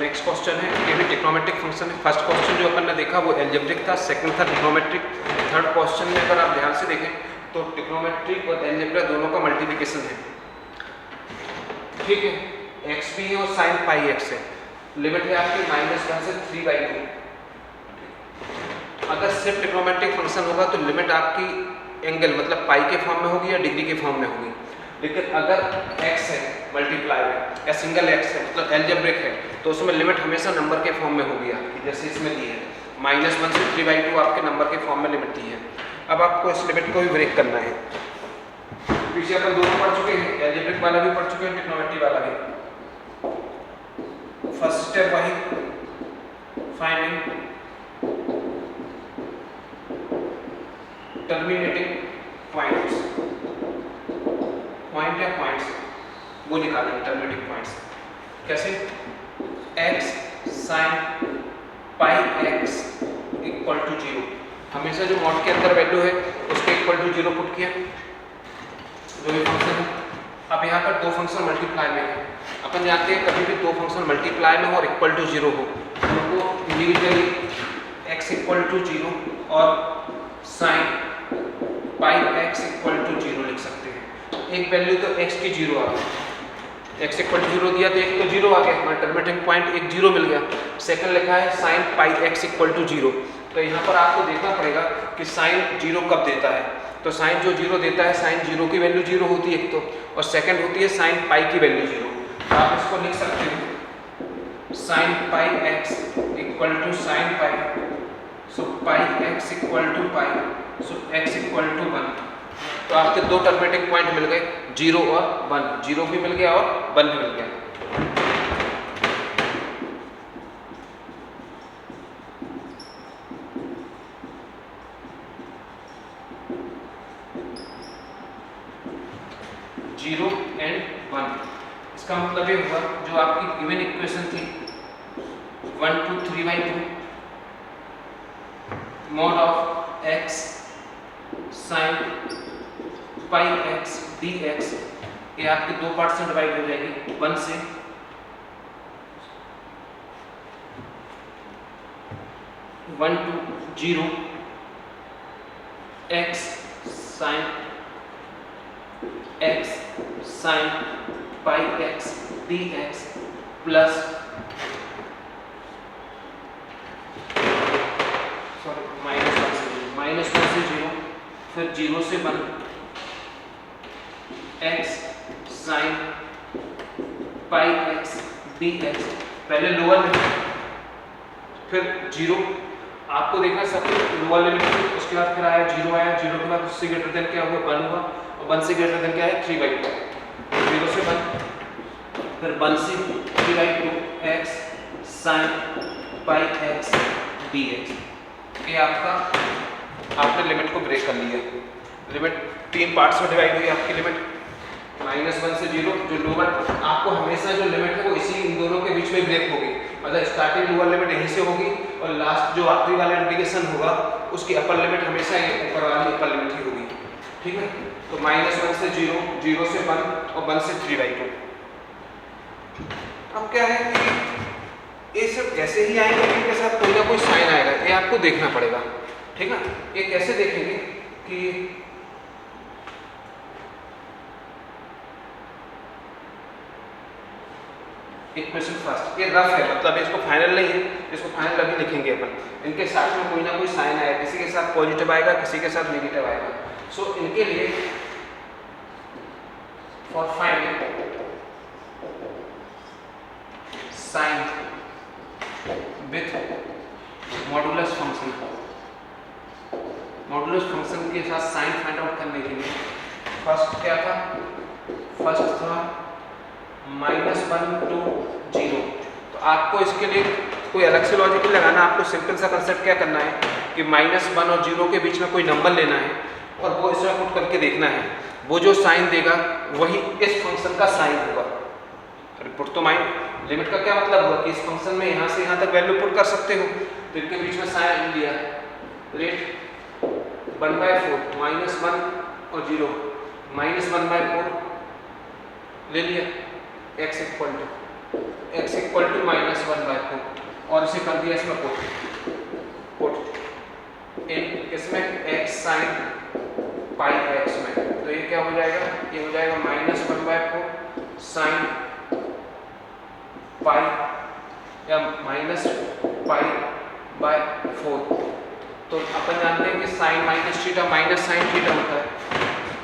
Next question है, ये भी ट्रिग्नोमेट्रिक फंक्शन है। फर्स्ट क्वेश्चन जो अपन ने देखा वो एल्जेब्रिक था, सेकंड था ट्रिग्नोमेट्रिक। थर्ड क्वेश्चन में अगर आप ध्यान से देखें तो ट्रिग्नोमेट्रिक और एल्जेब्रा दोनों का मल्टीप्लिकेशन है, ठीक है। एक्स भी है और साइन पाई एक्स है। लिमिट है आपकी -1 से 3/2। अगर सिर्फ ट्रिग्नोमेट्रिक फंक्शन होगा तो लिमिट आपकी एंगल मतलब पाई के फॉर्म में होगी या डिग्री के फॉर्म में होगी। लेकिन अगर x है मल्टीप्लाई में या सिंगल x है मतलब एल्जेब्रिक है तो उसमें लिमिट हमेशा नंबर के फॉर्म में होगी आपकी, जैसे इसमें दी है -1 से 3/2 आपके नंबर के फॉर्म में लिमिट दी है। अब आपको इस लिमिट को भी ब्रेक करना है। पीछे अपन दोनों पढ़ चुके हैं, एल्जेब्रिक वाला भी पढ़ चुके हैं, ट्रिग्नोमेट्री वाला भी। फर्स्ट स्टेप वही फाइंडिंग टर्मिनेटिंग पॉइंट्स, पॉइंट या पॉइंट्स वो निकालेंगे टर्मिनेटिंग पॉइंट्स। कैसे? x sin pi x equal to 0। हमेशा जो मॉड के अंदर वैल्यू है उसके इक्वल टू 0 पुट किया, जो भी फंक्शन है। अब यहाँ पर दो फंक्शन मल्टीप्लाई में है। अपन जानते हैं कभी भी दो फंक्शन मल्टीप्लाई में हो और इक्वल टू 0 हो उनको इंडिविजुअली x इक्वल टू 0 और sin pi x equal to 0 लिख सकते हैं। एक वैल्यू तो x की 0 आ गई, x इक्वल टू 0 दिया तो एक तो 0 आ गया, हमारा टर्मिनेटिंग पॉइंट एक 0 मिल गया। सेकंड लिखा है sin pi x equal to 0, तो यहाँ पर आपको देखना पड़ेगा कि sin 0 कब देता है। तो sin जो 0 देता है, sin 0 की वैल्यू 0 होती है एक तो, और सेकंड होती है sin पाई की वैल्यू 0। तो आप इसको लिख सकते हो sin pi x equal to sin pi, so pi x equal to pi, so x equal to 1। तो आपके दो टर्मिनेटिंग पॉइंट मिल गए, 0 और 1। 0 भी मिल गया और 1 भी मिल गया। जीरो एंड 1, इसका मतलब ये हुआ जो आपकी गिवन इक्वेशन थी 1 to 3/2 mod of x sin pi x dx, ये आपके दो पार्ट से डिवाइड हो जाएगी, 1 से 1 to 0 x sin pi x dx plus -1 से 0, फिर 0 से 1 x sin पाई x dx। पहले लोअर लिमिट फिर 0, आपको देखना सब लोअर लिमिट, उसके बाद फिर आया 0 आया, 0 के बाद उससे ग्रेटर देन क्या हुआ 1 हुआ, और 1 से ग्रेटर देन क्या है 3/2। 0 से 1 फिर 1 से 3/2 x sin पाई x dx। ये आपका आपने लिमिट को ब्रेक कर लिया। लिमिट 3 पार्ट्स में डिवाइड हुई आपकी लिमिट, -1 से 0। जो लोअर आपको हमेशा जो लिमिट है वो इसी इन दोनों के बीच में ब्रेक होगी, मतलब स्टार्टिंग लोअर लिमिट यहीं से होगी और लास्ट जो आखिरी वाला इंटीग्रेशन होगा उसकी अपर लिमिट हमेशा ये ऊपर वाली अपर लिमिट ही होगी, ठीक है। तो -1 से 0, 0 से 1 और 1 से 3/2। अब क्या है कि ये सब ऐसे ही आएंगे, इनके साथ कोई ना कोई साइन आएगा, ये आपको देखना पड़ेगा, ठीक है। ये कैसे देखेंगे कि इक्वेशन फर्स्ट, ये रफ है मतलब इसको फाइनल नहीं है, इसको फाइनल अभी लिखेंगे अपन। इनके साथ में कोई ना कोई साइन आएगा, किसी के साथ पॉजिटिव आएगा, किसी के साथ नेगेटिव आएगा। सो इनके लिए for finding sine with modulus function, modulus function के साथ साइन फाइंड आउट करने के लिए फर्स्ट क्या था, फर्स्ट था -1 to 0। तो आपको इसके लिए कोई अलग से लॉजिक नहीं लगाना, आपको सिंपल सा कंसेप्ट क्या करना है कि -1 और 0 के बीच में कोई नंबर लेना है और वो इसमें पुट करके देखना है, वो जो साइन देगा वही इस फंक्शन का साइन होगा। पुट तो माइंड लिमिट का क्या मतलब हुआ कि इस फंक्शन में यहाँ से यहाँ तक वैल्यू पुट कर सकते हो, तो इनके बीच में साइन लिया, रेट 1/4 -1 और 0 -1/4 ले लिया, x equal to x equal to -1/4 और इसे कर दिया इसमें पुट इन इसमें x sin पाई x में, तो ये क्या हो जाएगा, ये हो जाएगा -1/4 sin पाई या -π/4। तो अपन जानते हैं कि sin minus theta minus sine theta होता है,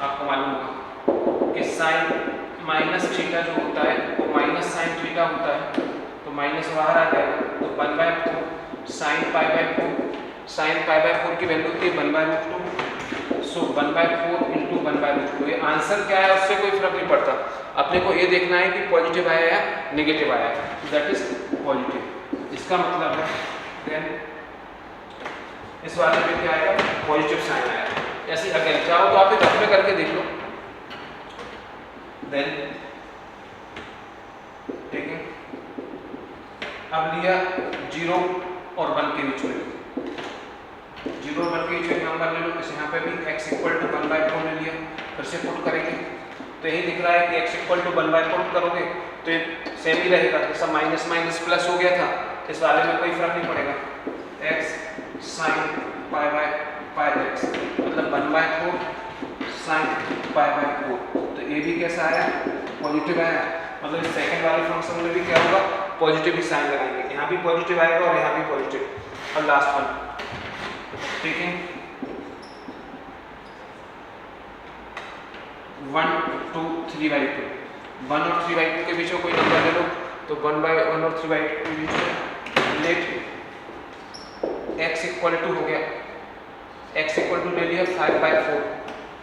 आपको मालूम होगा कि sin माइनस थीटा जो होता है वो माइनस साइन थीटा होता है, तो माइनस बाहर आ जाएगा, तो 1/4 sin π/4, sin π/4 की वैल्यू थी 1/√2, सो 1/4 इंटू 1/√2। ये आंसर क्या है उससे कोई फर्क नहीं पड़ता, अपने को ये देखना है कि पॉजिटिव आया या नेगेटिव आया, दैट इज पॉजिटिव। इसका मतलब है देन इस वाले पे क्या आएगा, पॉजिटिव साइन आएगा। ऐसे अगर चाहो तो आप एक रफ में करके देख लो, देन ठीक है। अब लिया 0 और 1 के बीच में, 0 और 1 के बीच में नंबर ले लो, इस यहाँ पे भी x इक्वल टू 1/4 ले लिया, फिर से पुट करेंगे तो यही दिख रहा है कि x इक्वल टू 1/4 करोगे तो ये सेम ही रहेगा, जैसा माइनस माइनस प्लस हो गया था, इस वाले में कोई फर्क नहीं पड़ेगा। x sin π/x मतलब 1/4 sin π/4, तो ये भी कैसा आया, पॉजिटिव आया, मतलब इस सेकंड वाले फंक्शन में भी क्या होगा, पॉजिटिव ही साइन लगाएंगे, यहाँ भी पॉजिटिव आएगा और यहाँ भी पॉजिटिव। और लास्ट वन, ठीक है, 1 2 3/2, 1 और 3/2 के बीच में कोई नंबर ले लो, तो 1/1 और 3/2 के बीच में लेट x इक्वल टू हो गया, x इक्वल टू ले लिया 5/4,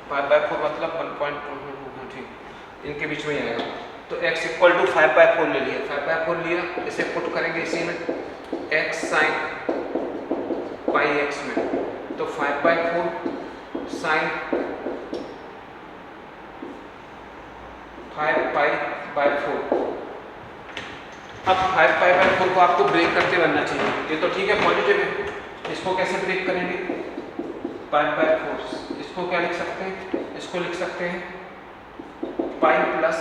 5/4 मतलब 1.2, ठीक, इनके बीच में ही आएगा, तो x इक्वल टू 5/4 ले लिया, 5/4 लिया, इसे पुट करेंगे इसी में x sin πx में, तो 5/4 sin 5π/4। अब 5π/4 को आपको ब्रेक करते बनना चाहिए, ये तो ठीक है पॉजिटिव है, इसको कैसे ब्रेक करेंगे, 5/4, इसको क्या लिख सकते हैं, इसको लिख सकते हैं पाई प्लस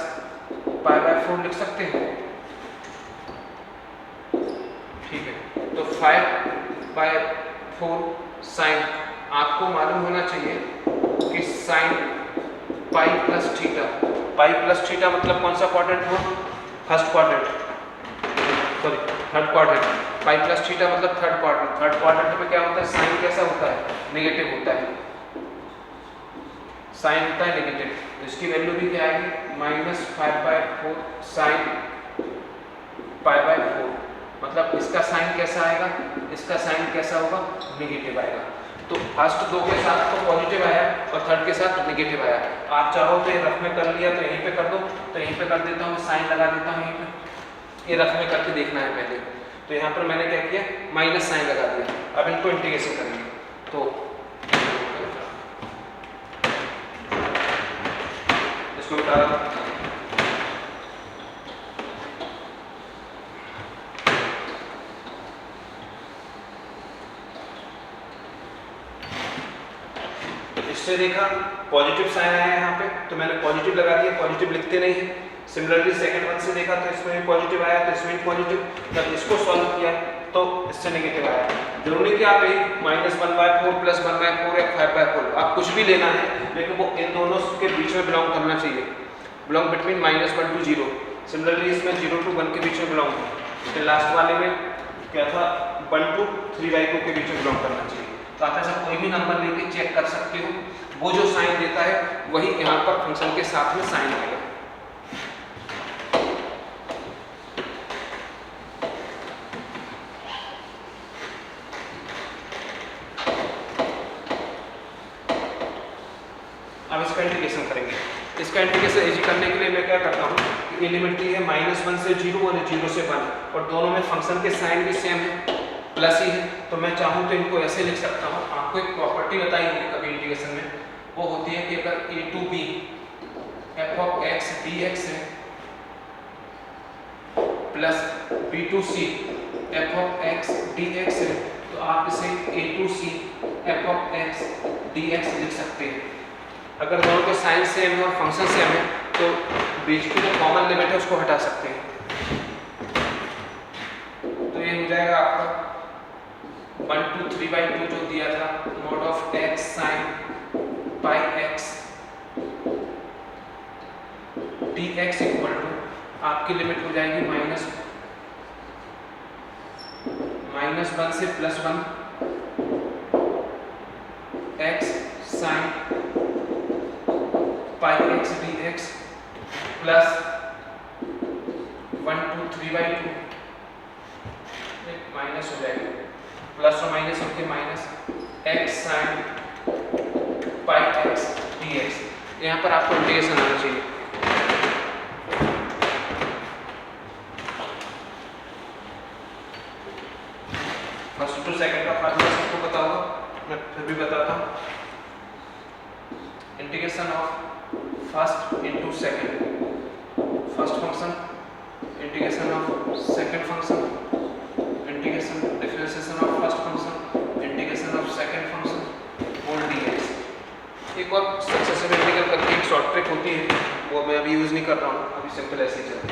π/4 लिख सकते हैं, ठीक है। तो 5/4 साइन, आपको मालूम होना चाहिए कि sine pi plus theta, pi plus theta मतलब कौन सा क्वाड्रेंट हुआ, first quadrant, sorry third quadrant, pi plus theta मतलब थर्ड क्वाड्रेंट, थर्ड क्वाड्रेंट में क्या होता है, साइन कैसा होता है, नेगेटिव होता है, साइन होता है नेगेटिव, तो इसकी वैल्यू भी क्या आएगी, -5/4 साइन π/4, मतलब इसका साइन कैसा आएगा, इसका साइन कैसा होगा, नेगेटिव आएगा। तो फर्स्ट दो के साथ तो पॉजिटिव आया और थर्ड के साथ नेगेटिव आया, आप चाहो तो ये रफ में कर लिया तो यहीं पे कर दो, तो यहीं पे कर देता हूँ, साइन लगा देता हूँ यहीं पे, ये रफ में करके देखना है पहले, तो यहाँ पर मैंने क्या किया, माइनस साइन लगा दिया, अब इनको इंटीग्रेशन करेंगे, तो इसको बता रहा हूँ, इससे देखा पॉजिटिव साइन आया यहाँ पे, तो मैंने पॉजिटिव लगा दिया, पॉजिटिव लिखते नहीं है। सिमिलरली सेकंड वन से देखा तो इसमें भी पॉजिटिव आया, तो इसमें भी पॉजिटिव, जब इसको सॉल्व किया तो इससे नेगेटिव आया। जरूरी कि आप यही -1/4 + 1/4 या 5/4 आप कुछ भी लेना है, लेकिन वो इन दोनों के बीच में बिलोंग करना चाहिए, बिलोंग बिटवीन -1 to 0। सिमिलरली इसमें 0 to 1 के बीच में बिलोंग, तो लास्ट वाले में क्या था, 1 to 3/2 के बीच में बिलोंग करना चाहिए। तो आप ऐसा कोई भी नंबर लेके चेक कर सकते हो, वो जो साइन देता है वही यहाँ पर फंक्शन के साथ में साइन आएगा। अब इसका इंटीग्रेशन करेंगे, इसका इंटीग्रेशन इजी करने के लिए मैं क्या करता हूँ, ये लिमिट दी है -1 से 0 और 0 से 1, और दोनों में फंक्शन के साइन भी सेम है, प्लस ही है, तो मैं चाहूँ तो इनको ऐसे लिख सकता हूँ। आपको एक प्रॉपर्टी बताई होगी कभी इंटीग्रेशन में, वो होती है कि अगर a to b f(x) dx है plus b to c f(x) dx है, तो आप इसे a to c f(x) dx लिख सकते हैं। अगर दोनों के साइन सेम है और फंक्शन सेम है तो बीच की जो कॉमन लिमिट है उसको हटा सकते हैं। 1/2 जो दिया था mod of x sin pi x dx equal to आपकी लिमिट हो जाएगी -1 से +1 x sin पाई x dx प्लस 1/2 माइनस हो जाएगा प्लस और माइनस होके माइनस x sin पाई x dx। यहाँ पर आपको इंटीग्रेशन आना चाहिए। फर्स्ट टू सेकंड का फार्मूला सबको पता होगा, मैं फिर भी बताता हूँ। Integration of first into second, first function integration of second function, integration differentiation of first function, integration of second function whole dx। एक और सक्सेसिव इंटीग्रल करके एक शॉर्ट ट्रिक होती है, वो मैं अभी यूज नहीं कर रहा हूँ, अभी सिंपल ऐसे ही चलता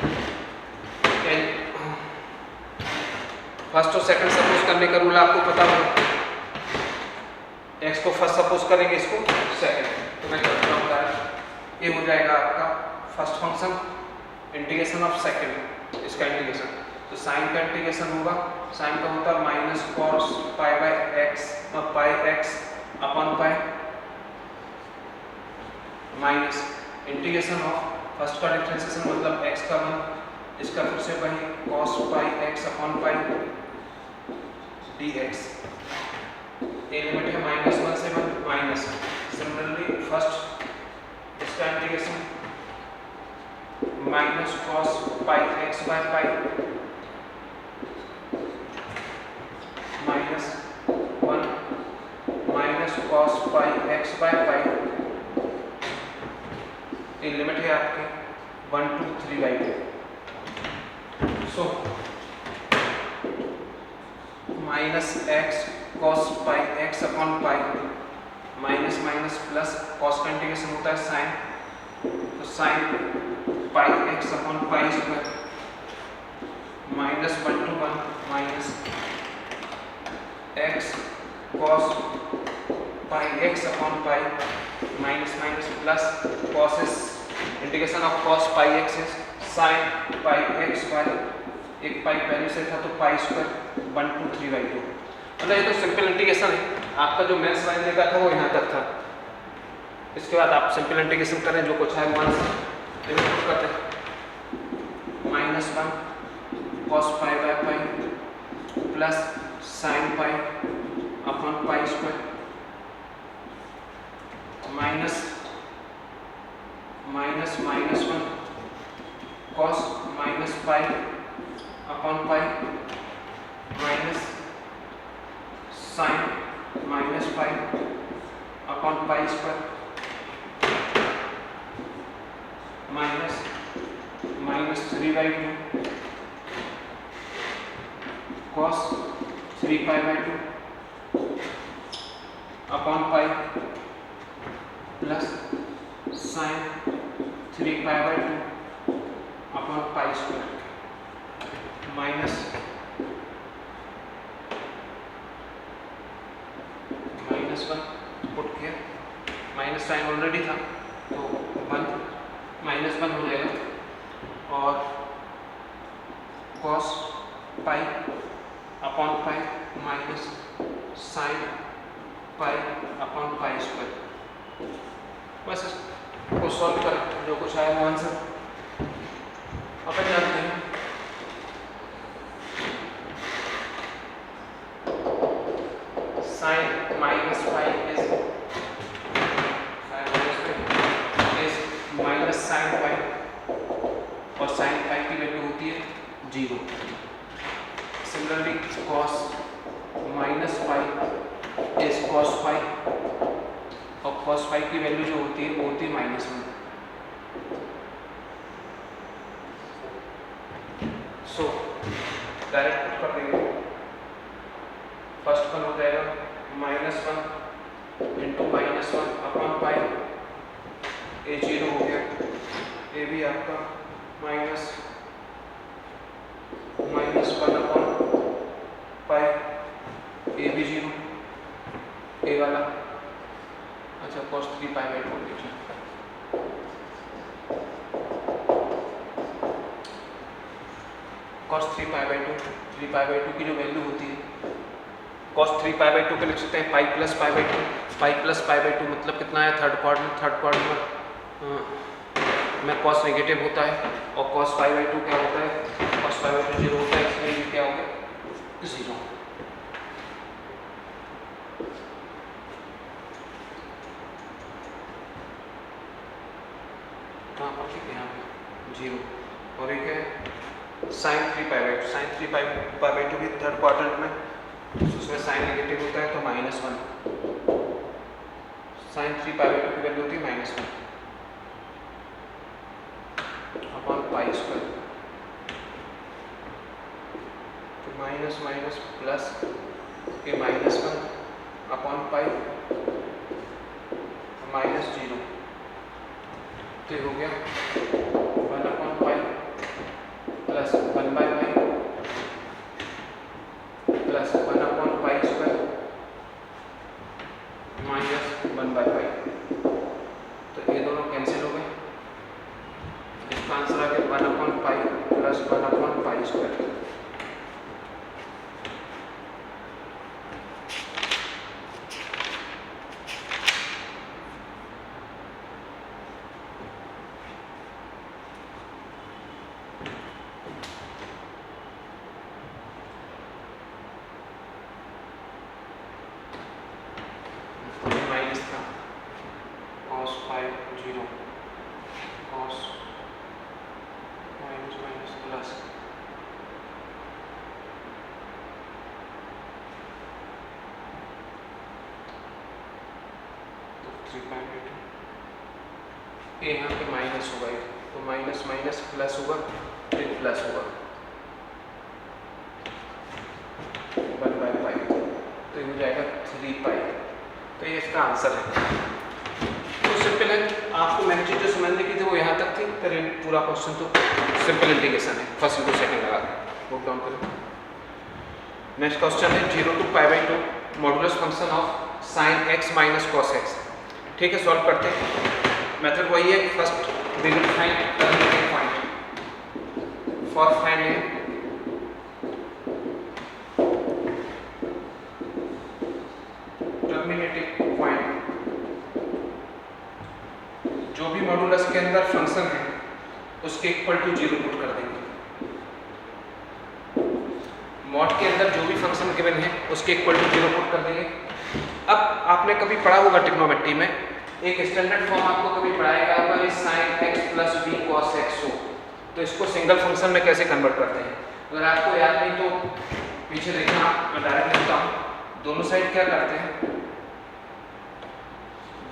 है। फर्स्ट और सेकंड सपोज करने का रूल आपको पता होगा। x को फर्स्ट सपोज करेंगे, इसको सेकंड, तो मैं करता हूँ डायरेक्ट। ये हो जाएगा आपका first function integration of second, इसका इंटीग्रेशन। तो साइन का इंटीग्रेशन होगा, साइन का होता है minus cos pi by x और pi x upon pi minus integration of first का डिफरेंशिएशन मतलब x का 1, इसका फिर से वही cos pi x upon pi dx। ये लिमिट है -1 से 1 माइनस। सिमिलरली फर्स्ट इसका integration minus cos pi x by pi minus 1 minus cos pi x by pi. ये लिमिट है आपके 1/2 so minus x cos pi x upon pi minus minus plus cos का integration होता है sine, तो sine pi x upon pi square -1/1 minus x cos pi x upon pi minus minus plus cos is integration of cos pi x is sin pi x by एक pi पहले से था तो pi square 1/2 मतलब ये तो simple integration है। आपका जो मेंस लाइन लगा था वो यहाँ तक था। इसके बाद आप सिंपल इंटीग्रेशन करें, जो कुछ है वन से लिमिट करते हैं -1 cos pi by pi plus sin pi upon pi square minus -1 cos minus pi upon pi minus sin minus pi upon pi square minus -3/2 cos 3π/2 upon pi plus sin 3π/2 upon pi square minus -1 put किया, minus sine already था तो 1 -1 हो जाएगा और cos pi upon pi minus sine pi upon pi square. बस इसको solve करें, जो कुछ आया वो आंसर अपन जानते हैं। Sine minus pi is minus sine pi और साइन पाई की वैल्यू होती है 0। Similarly cos minus pi is cos pi और cos पाई की वैल्यू जो होती है वो होती है -1। सो डायरेक्ट पुट कर देंगे। फर्स्ट वन हो जाएगा -1 इंटू -1 अपॉन पाई, ए 0 हो गया, ए भी आपका -1 अपॉन पाई, ए भी cos 3π/2, 3π/2 की जो वैल्यू होती है cos 3π/2 के लिख सकते हैं पाई प्लस π/2, पाई प्लस π/2 मतलब कितना है थर्ड क्वाड्रेंट में cos नेगेटिव होता है और cos π/2 क्या होता है, cos π/2 जीरो होता है, इसलिए ये क्या हो गया जीरो। हाँ ठीक है, यहाँ पे जीरो और एक है साइन 3π/2, साइन 3π/2 भी थर्ड क्वाड्रेंट में, उसमें साइन नेगेटिव होता है तो -1, साइन 3π/2 की वैल्यू होती है -1 अपॉन पाई स्क्वायर, तो माइनस माइनस प्लस ये -1 अपॉन पाई -0, तो ये हो गया 1 अपॉन पाई प्लस 1/पाई प्लस 1 अपॉन पाई स्क्वायर -1/पाई, तो ये दोनों कैंसिल हो गए, इसका आंसर आ गया 1 upon pi plus 1 upon pi square. Minus था cos 5 0 cos minus minus plus तो 3/2 ये यहाँ पे माइनस होगा, तो माइनस माइनस प्लस होगा, फिर प्लस होगा 1/पाई, तो ये हो जाएगा 3π, तो ये इसका आंसर है। तो सिंपल है, आपको मैंने चीज़ जो समझने की थी वो यहाँ तक थी, फिर पूरा क्वेश्चन तो सिंपल इंटीग्रेशन है, फर्स्ट इंटू सेकंड लगा बुक डाउन करें। नेक्स्ट क्वेश्चन है 0 to π/2 modulus function of sine x minus cos x। ठीक है, सॉल्व करते हैं। मेथड वही है, first we will find terminating point for finding terminating point. जो भी मॉडुलस के अंदर फंक्शन है उसके इक्वल टू 0 पुट कर देंगे। मॉड के अंदर जो भी फंक्शन गिवन है उसके इक्वल टू 0 पुट कर देंगे। अब आपने कभी पढ़ा होगा ट्रिग्नोमेट्री में, एक स्टैंडर्ड फॉर्म आपको कभी पढ़ाएगा होगा sin x plus b cos x हो, तो इसको सिंगल फंक्शन में कैसे कन्वर्ट करते हैं। अगर आपको याद नहीं तो पीछे देखना, मैं डायरेक्ट लिखता हूँ। दोनों साइड क्या करते हैं,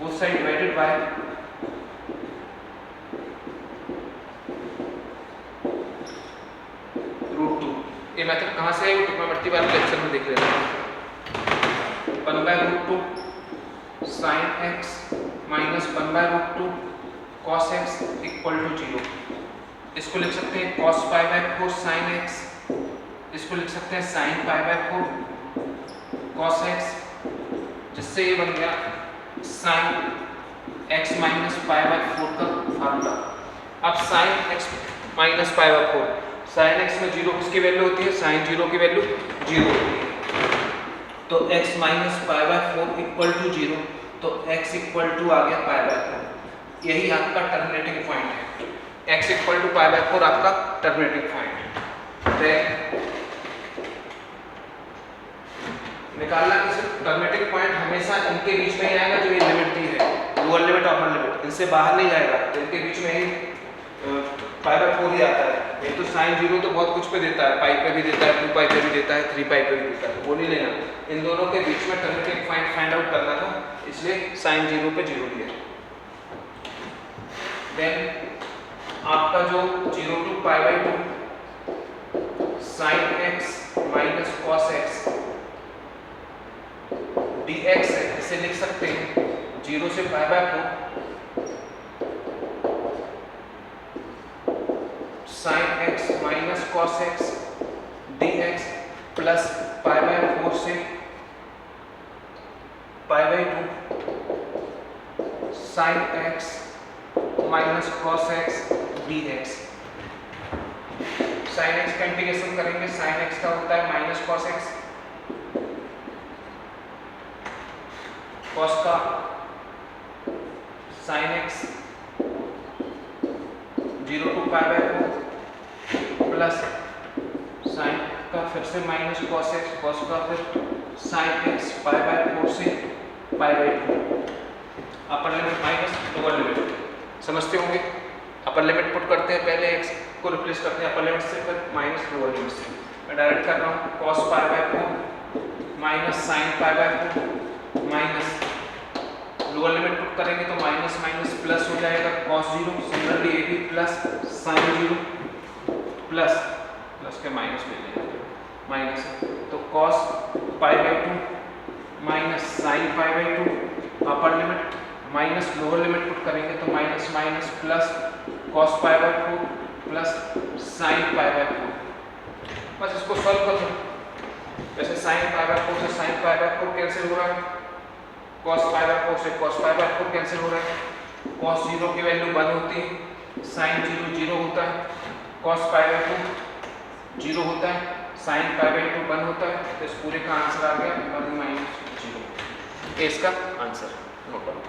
बोथ साइड डिवाइडेड बाय √2। ये मेथड कहाँ से है, वो ट्रिग्नोमेट्री वाले लेक्चर में देख लेना। 1/√2 sin x minus 1/√2 cos x equal to 0। इसको लिख सकते हैं cos π/4 sin x, इसको लिख सकते हैं sin π/4 cos x, जिससे ये बन गया sin x माइनस π/4 का फार्मूला। अब sin x minus π/4, sin x में 0 किसकी वैल्यू होती है, sin 0 की वैल्यू 0 होती है, तो x माइनस π/4 इक्वल टू 0, तो x इक्वल टू आ गया π/4। यही आपका टर्मिनेटिंग पॉइंट है, x इक्वल टू π/4 आपका टर्मिनेटिंग पॉइंट है। निकालना किसी टर्मिनेटिंग पॉइंट हमेशा इनके बीच में ही आएगा, जो ये लिमिट दी है, लोअर लिमिट अपर लिमिट, इनसे बाहर नहीं जाएगा, इनके बीच में ही π/4 ही आता है। ये तो sin 0 तो बहुत कुछ पे देता है, पाई पे भी देता है, 2π पे भी देता है, 3π पे भी देता है, वो नहीं लेना। इन दोनों के बीच में टर्मिनेटिंग पॉइंट फाइंड आउट करना था, इसलिए sin 0 पे 0 लिया। देन आपका जो 0 to π/2 sin x माइनस cos x dx है, इसे लिख सकते हैं 0 से π/4 sin x माइनस cos x dx प्लस π/4 से π/2 sin x माइनस cos x dx। Sine x का इंटीग्रेशन करेंगे, साइन एक्स का होता है माइनस कॉस एक्स, कॉस का sine x 0 to π/4 plus sine का फिर से माइनस कॉस एक्स, कॉस का फिर साइन एक्स π/4 से π/2, upper limit minus lower limit, समझते होंगे। अपर लिमिट पुट करते हैं, पहले एक्स को रिप्लेस करते हैं अपर लिमिट से, फिर माइनस लोअर लिमिट से। मैं डायरेक्ट कर रहा हूँ cos π/4 minus sine π/4 minus lower limit put करेंगे तो माइनस माइनस प्लस हो जाएगा cos 0, similarly A B plus sine 0 plus plus के माइनस ले लेंगे माइनस, तो cos π/2 minus sine π/2, upper limit minus lower limit put करेंगे तो minus minus plus cos π/4 plus sine π/4। बस इसको सॉल्व कर दो। वैसे साइन π/4 से साइन π/4 कैंसिल हो रहा है, cos π/4 से cos π/4 कैंसिल हो रहा है, cos 0 की वैल्यू 1 होती है, sin 0 0 होता है, cos π/2 0 होता है, sin π/2 1 होता है, तो इस पूरे का आंसर आ गया 1 - 0। ये इसका आंसर नोट डाउन।